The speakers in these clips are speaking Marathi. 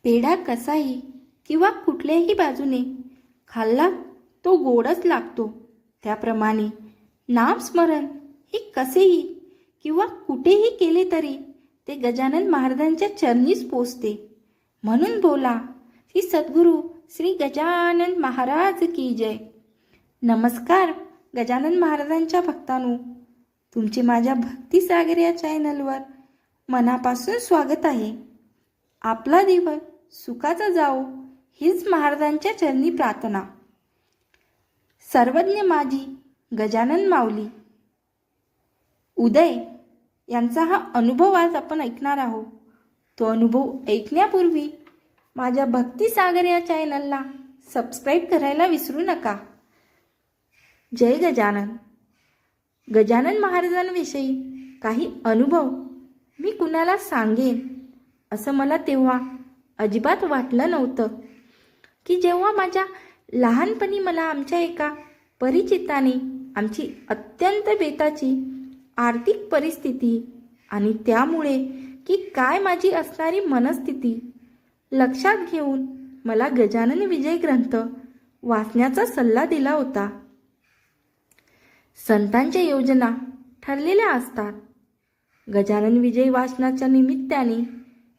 पेढा कसाही किंवा कुठल्याही बाजूने खाल्ला तो गोडच लागतो. त्याप्रमाणे नामस्मरण हे कसेही किंवा कुठेही केले तरी ते गजानन महाराजांच्या चरणीच पोचते. म्हणून बोला श्री सद्गुरू श्री गजानन महाराज की जय. नमस्कार गजानन महाराजांच्या भक्तांनो, तुमचे माझ्या भक्तिसागर या चॅनलवर मनापासून स्वागत आहे. आपला दिवस सुखाचा जाओ हीच महाराजांच्या चरणी प्रार्थना. सर्वज्ञ माझी गजानन माऊली उदय यांचा हा अनुभव आज आपण ऐकणार आहोत. तो अनुभव ऐकण्यापूर्वी माझ्या भक्तिसागर या चॅनलला सबस्क्राईब करायला विसरू नका. जय गजानन. गजानन महाराजांविषयी काही अनुभव मी कुणाला सांगेन असं मला तेव्हा अजिबात वाटलं नव्हतं की जेव्हा माझ्या लहानपणी मला आमच्या एका परिचिताने आमची अत्यंत बेताची आर्थिक परिस्थिती आणि त्यामुळे की काय माझी असणारी मनस्थिती लक्षात घेऊन मला गजानन विजय ग्रंथ वाचण्याचा सल्ला दिला होता. संतांच्या योजना ठरलेल्या असतात. गजानन विजय वाचनाच्या निमित्ताने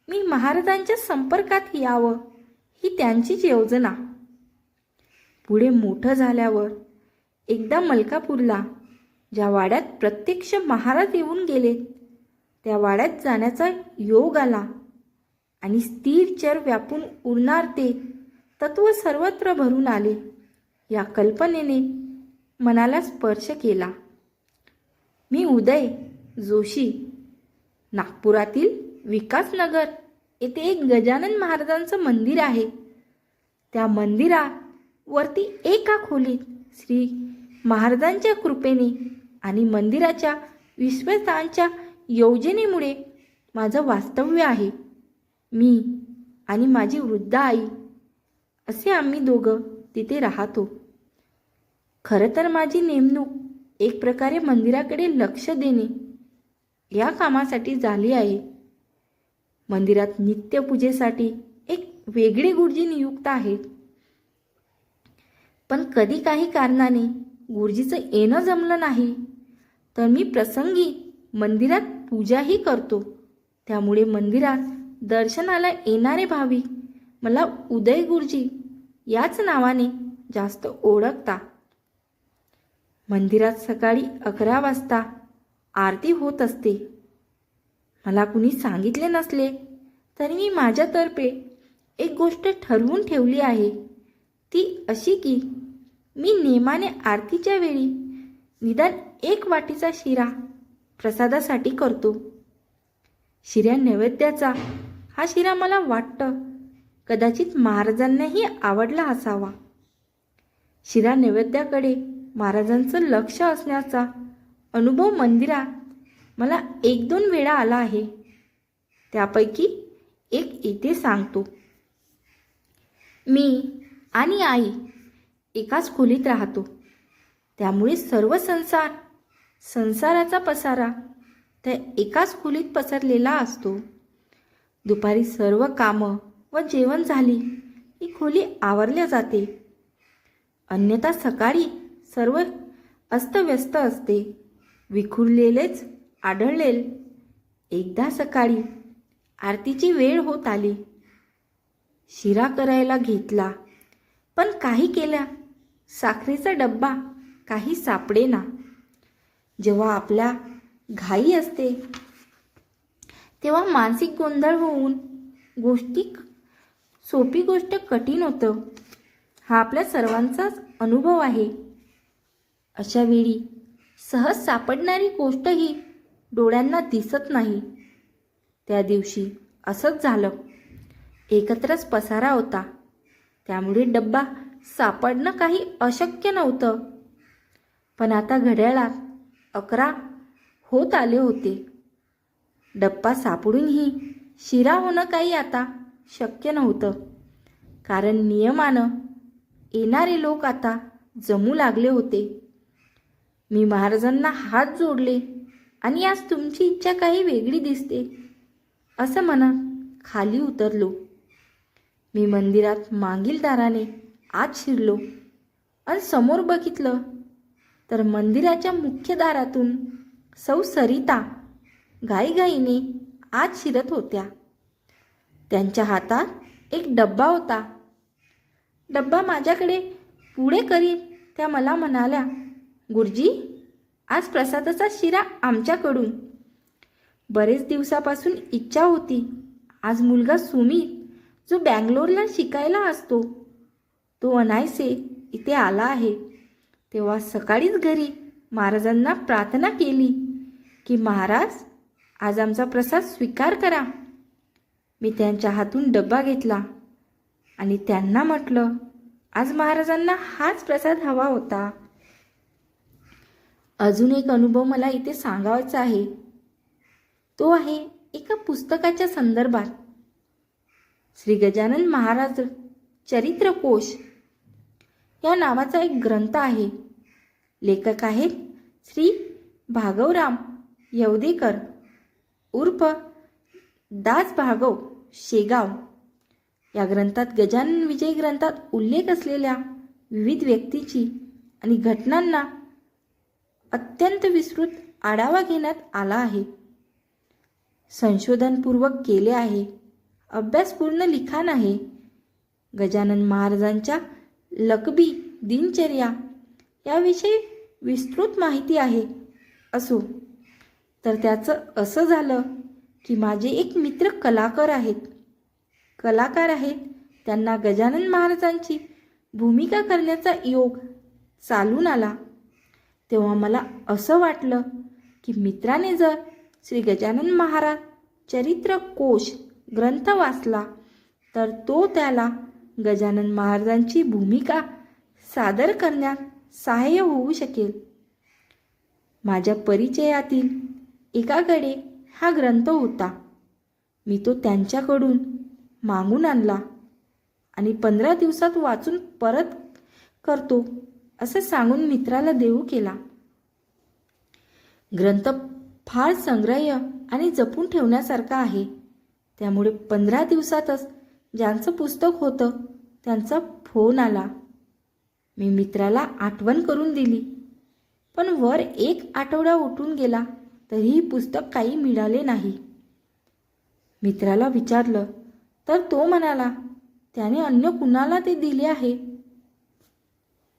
मी महाराजांच्या संपर्कात यावं ही त्यांचीच योजना. पुढे मोठं झाल्यावर एकदा मलकापूरला ज्या वाड्यात प्रत्यक्ष महाराज येऊन गेले त्या वाड्यात जाण्याचा योग आला आणि स्थिर चर व्यापून उरणार ते तत्व सर्वत्र भरून आले या कल्पनेने मनाला स्पर्श केला. मी उदय जोशी नागपुरातील विकासनगर येथे एक गजानन महाराजांचं मंदिर आहे. त्या मंदिरावरती एका खोलीत श्री महाराजांच्या कृपेने आणि मंदिराच्या विश्वासांच्या योजनेमुळे माझं वास्तव्य आहे. मी आणि माझी वृद्ध आई असे आम्ही दोघं तिथे राहतो. खरं तर माझी नेमणूक एक प्रकारे मंदिराकडे लक्ष देणे या कामासाठी झाली आहे. मंदिरात नित्यपूजेसाठी एक वेगळे गुरुजी नियुक्त आहेत. पण कधी काही कारणाने गुरुजीचं येणं जमलं नाही तर मी प्रसंगी मंदिरात पूजाही करतो. त्यामुळे मंदिरात दर्शनाला येणारे भाविक मला उदय गुरुजी याच नावाने जास्त ओळखतात. मंदिरात सकाळी 11 वाजता आरती होत असते. मला कुणी सांगितले नसले तरी मी माझ्यातर्फे एक गोष्ट ठरवून ठेवली आहे. ती अशी की मी नेमाने आरतीच्या वेळी निदान 1 वाटीचा शिरा प्रसादासाठी करतो. शिऱ्या नैवेद्याचा हा शिरा मला वाटतं कदाचित महाराजांनाही आवडला असावा. शिरा नैवेद्याकडे महाराजांचं लक्ष असण्याचा अनुभव मंदिरात मला 1-2 वेळा आला आहे. त्यापैकी एक इथे सांगतो. मी आणि आई एकाच खोलीत राहतो. त्यामुळे सर्व संसाराचा पसारा त्या एकाच खोलीत पसरलेला असतो. दुपारी सर्व कामं व जेवण झाली ही खोली आवरल्या जाते. अन्यथा सकाळी सर्व अस्तव्यस्त असते, विखुरलेलेच आढळेल. एकदा सकाळी आरतीची वेळ होत आली. शिरा करायला घेतला पण काही केल्या साखरेचा डब्बा काही सापडेना. जेव्हा आपल्या घाई असते तेव्हा मानसिक गोंधळ होऊन सोपी गोष्ट कठीण होतं. हा आपल्या सर्वांचाच अनुभव आहे. अशा वेळी सहज सापडणारी गोष्टही डोळ्यांना दिसत नाही. त्या दिवशी असंच झालं. एकत्रच पसारा होता. त्यामुळे डब्बा सापडणं काही अशक्य नव्हतं. पण आता घड्याळात 11 होत आले होते. डब्बा सापडूनही शिरा होणं काही आता शक्य नव्हतं. कारण नियमानं येणारे लोक आता जमू लागले होते. मी महाराजांना हात जोडले आणि आज तुमची इच्छा काही वेगळी दिसते असं म्हणत खाली उतरलो. मी मंदिरात मागील दाराने आत शिरलो आणि समोर बघितलं तर मंदिराच्या मुख्य दारातून सौ सरिता घाईघाईने आत शिरत होत्या. त्यांच्या हातात एक डब्बा होता. डब्बा माझ्याकडे पुढे करीत त्या मला म्हणाल्या, गुरुजी, आज प्रसादाचा शिरा आमच्याकडून. बरेच दिवसापासून इच्छा होती. आज मुलगा सुमित, जो बँगलोरला शिकायला असतो, तो अनायसे इथे आला आहे. तेव्हा सकाळीच घरी महाराजांना प्रार्थना केली की महाराज, आज आमचा प्रसाद स्वीकार करा. मी त्यांच्या हातून डब्बा घेतला आणि त्यांना म्हटलं, आज महाराजांना हाच प्रसाद हवा होता. अजून एक अनुभव मला इथे सांगायचा आहे. तो आहे एका पुस्तकाच्या संदर्भात. श्री गजानन महाराज चरित्रकोश या नावाचा एक ग्रंथ आहे. लेखक आहेत श्री भागवराम यवदेकर उर्फ दास भागव शेगाव. या ग्रंथात गजानन विजय ग्रंथात उल्लेख असलेल्या विविध व्यक्तीची आणि घटनांना अत्यंत विस्तृत आढावा घेण्यात आला आहे. संशोधनपूर्वक केले आहे. अभ्यासपूर्ण लिखाण आहे. गजानन महाराजांच्या लकबी दिनचर्या याविषयी विस्तृत माहिती आहे. असो, तर त्याचं असं झालं की माझे एक मित्र कलाकार आहेत. त्यांना गजानन महाराजांची भूमिका करण्याचा योग चालून आला. तेव्हा मला असं वाटलं की मित्राने जर श्री गजानन महाराज चरित्रकोश ग्रंथ वाचला तर तो त्याला गजानन महाराजांची भूमिका सादर करण्यात सहाय्य होऊ शकेल. माझ्या परिचयातील एकाकडे हा ग्रंथ होता. मी तो त्यांच्याकडून मागून आणला आणि 15 दिवसात वाचून परत करतो असं सांगून मित्राला देऊ केला. ग्रंथ फार संग्रह्य आणि जपून ठेवण्यासारखा आहे. त्यामुळे 15 दिवसातच ज्यांचं पुस्तक होतं त्यांचा फोन आला. मी मित्राला आठवण करून दिली, पण वर 1 आठवडा उठून गेला तरीही पुस्तक काही मिळाले नाही. मित्राला विचारलं तर तो म्हणाला त्याने अन्य कुणाला ते दिले आहे.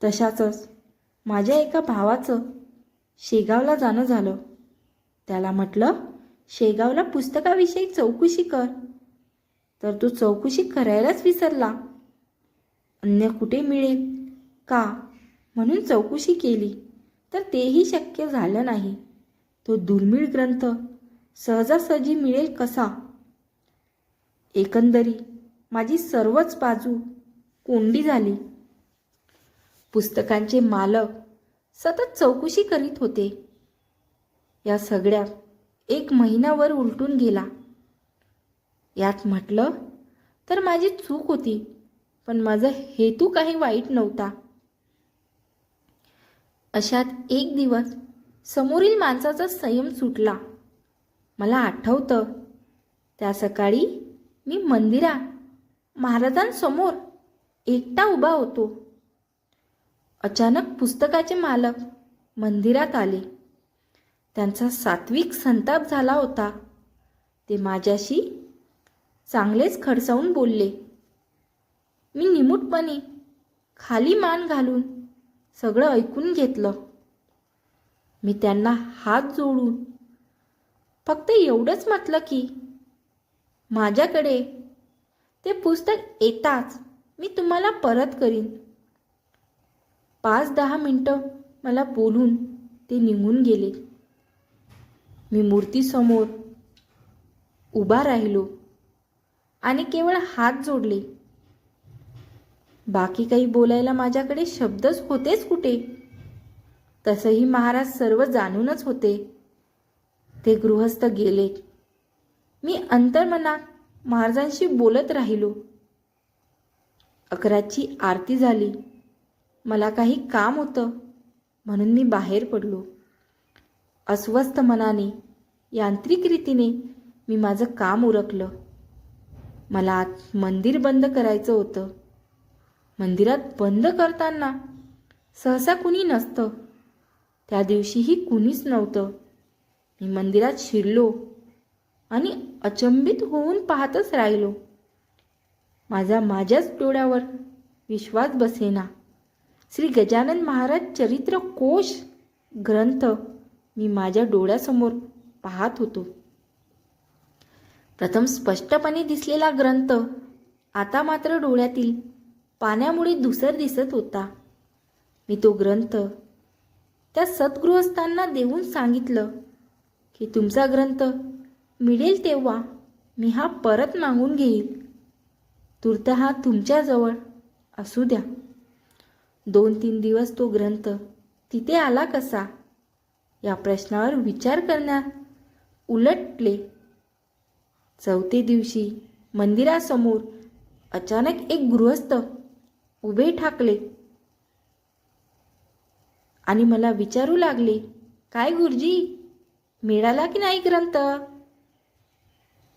तशाच माझ्या एका भावाचं शेगावला जाणं झालं. त्याला म्हटलं, शेगावला पुस्तकाविषयी चौकशी कर. तर तो चौकशी करायलाच विसरला. अन्य कुठे मिळेल का म्हणून चौकशी केली तर तेही शक्य झालं नाही. तो दुर्मिळ ग्रंथ सहजासहजी मिळेल कसा? एकंदरी माझी सर्वच बाजू कोंडी झाली. पुस्तकांचे मालक सतत चौकशी करीत होते. या सगळ्यात 1 महिनाभर उलटून गेला. यात म्हटलं तर माझी चूक होती, पण माझा हेतू काही वाईट नव्हता. अशात एक दिवस समोरील माणसाचा संयम सुटला. मला आठवतं, त्या सकाळी मी मंदिरात महाराजांसमोर एकटा उभा होतो. अचानक पुस्तकाचे मालक मंदिरात आले. त्यांचा सात्विक संताप झाला होता. ते माझ्याशी चांगलेच खडसावून बोलले. मी निमूटपणे खाली मान घालून सगळं ऐकून घेतलं. मी त्यांना हात जोडून फक्त एवढंच म्हटलं की माझ्याकडे ते पुस्तक येताच मी तुम्हाला परत करीन. 5-10 मिनिटं मला बोलून ते निघून गेले. मी मूर्तीसमोर उभा राहिलो आणि केवळ हात जोडले. बाकी काही बोलायला माझ्याकडे शब्दच होतेच कुठे. तसंही महाराज सर्व जाणूनच होते. ते गृहस्थ गेले. मी अंतर्मनात महाराजांशी बोलत राहिलो. 11ची आरती झाली. मला काही काम होतं म्हणून मी बाहेर पडलो. अस्वस्थ मनाने, यांत्रिक रीतीने मी माझं काम उरकलं. मला आत मंदिर बंद करायचं होतं. मंदिरात बंद करताना सहसा कुणी नसतं. त्या दिवशीही कुणीच नव्हतं. मी मंदिरात शिरलो आणि अचंबित होऊन पाहतच राहिलो. माझ्याच डोळ्यावर विश्वास बसेना. श्री गजानन महाराज चरित्र कोश ग्रंथ मी माझ्या डोळ्यासमोर पाहत होतो. प्रथम स्पष्टपणे दिसलेला ग्रंथ आता मात्र डोळ्यातील पाण्यामुळे धुसर दिसत होता. मी तो ग्रंथ त्या सद्गृहस्थांना देऊन सांगितलं की तुमचा ग्रंथ मिळेल तेव्हा मी हा परत मागून घेईल. तूर्त हा तुमच्याजवळ असू द्या. 2-3 दिवस तो ग्रंथ तिथे आला कसा या प्रश्नावर विचार करण्यात उलटले. 4थ्या दिवशी मंदिरासमोर अचानक एक गृहस्थ उभे ठाकले आणि मला विचारू लागले, काय गुरुजी, मिळाला की नाही ग्रंथ?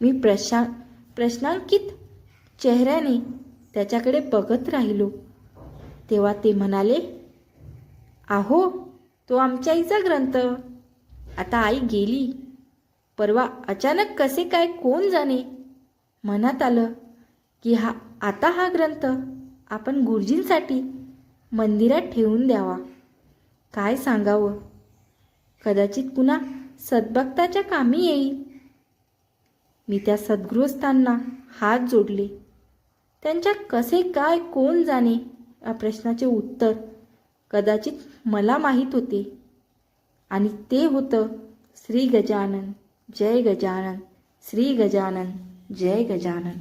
मी प्रश्नांकित चेहऱ्याने त्याच्याकडे बघत राहिलो. तेव्हा ते म्हणाले, आहो, तो आमच्या आईचा ग्रंथ. आता आई गेली. परवा अचानक कसे काय कोण जाणे मनात आलं की आता हा ग्रंथ आपण गुरुजींसाठी मंदिरात ठेवून द्यावा. काय सांगावं, कदाचित पुन्हा सद्भक्ताच्या कामी येईल. मी त्या सद्गृहस्थांना हात जोडले. त्यांच्यात कसे काय कोण जाणे या प्रश्नाचे उत्तर कदाचित मला माहीत होते आणि ते होतं श्री गजानन जय गजानन, श्री गजानन जय गजानन.